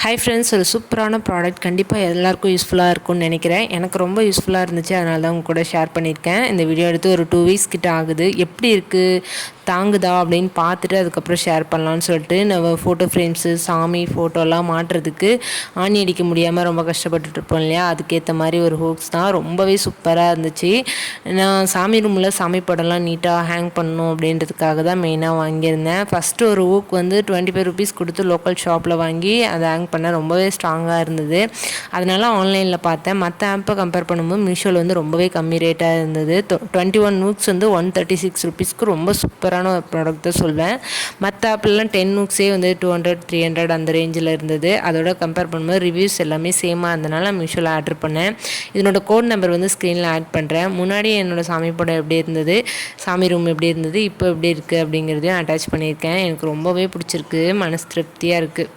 Hi friends, ஒரு சூப்பரான product கண்டிப்பாக எல்லாருக்கும் யூஸ்ஃபுல்லாக இருக்கும்னு நினைக்கிறேன். எனக்கு ரொம்ப யூஸ்ஃபுல்லாக இருந்துச்சு, அதனால தான் உங்க கூட ஷேர் பண்ணியிருக்கேன். இந்த வீடியோ எடுத்து ஒரு 2 வீக்ஸ் கிட்ட ஆகுது. எப்படி இருக்குது, தாங்குதா அப்படின்னு பார்த்துட்டு அதுக்கப்புறம் ஷேர் பண்ணலான்னு சொல்லிட்டு நம்ம ஃபோட்டோ ஃப்ரேம்ஸு, சாமி ஃபோட்டோலாம் மாட்டுறதுக்கு ஆணி அடிக்க முடியாமல் ரொம்ப கஷ்டப்பட்டுட்டு இருப்போம் இல்லையா, அதுக்கேற்ற மாதிரி ஒரு ஹூக்ஸ் தான். ரொம்பவே சூப்பராக இருந்துச்சு. நான் சாமி ரூமில் சாமி படம்லாம் நீட்டாக ஹேங் பண்ணணும் அப்படின்றதுக்காக தான் மெயினாக வாங்கியிருந்தேன். ஃபஸ்ட்டு ஒரு ஹூக் வந்து 25 ருபீஸ் கொடுத்து லோக்கல் ஷாப்பில் வாங்கி அதை ஹேங் பண்ண ரொம்பவே ஸ்ட்ராங்காக இருந்தது. அதனால் ஆன்லைனில் பார்த்தேன். மற்ற ஆப்பை கம்பேர் பண்ணும்போது மீஷோவில் வந்து ரொம்பவே கம்மி ரேட்டாக இருந்தது. 21 ஹூக்ஸ் வந்து 136 ருபீஸ்க்கு ரொம்ப சூப்பரான ஒரு ப்ராடக்ட் தான் சொல்வேன். மற்ற ஆப்லலாம் 10 ஹூக்ஸே வந்து 200 300 அந்த ரேஞ்சில் இருந்தது. அதோட கம்பேர் பண்ணும்போது ரிவ்யூஸ் எல்லாமே சேமாக இருந்தனால மீஷோவில் ஆர்டர் பண்ணேன். இதனோட கோட் நம்பர் வந்து ஸ்க்ரீனில் ஆட் பண்ணுறேன். முன்னாடி என்னோடய சாமி படம் எப்படி இருந்தது, சாமி ரூம் எப்படி இருந்தது, இப்போ எப்படி இருக்குது அப்படிங்கிறதையும் அட்டாச் பண்ணியிருக்கேன். எனக்கு ரொம்பவே பிடிச்சிருக்கு, மனசு திருப்தியாக இருக்குது.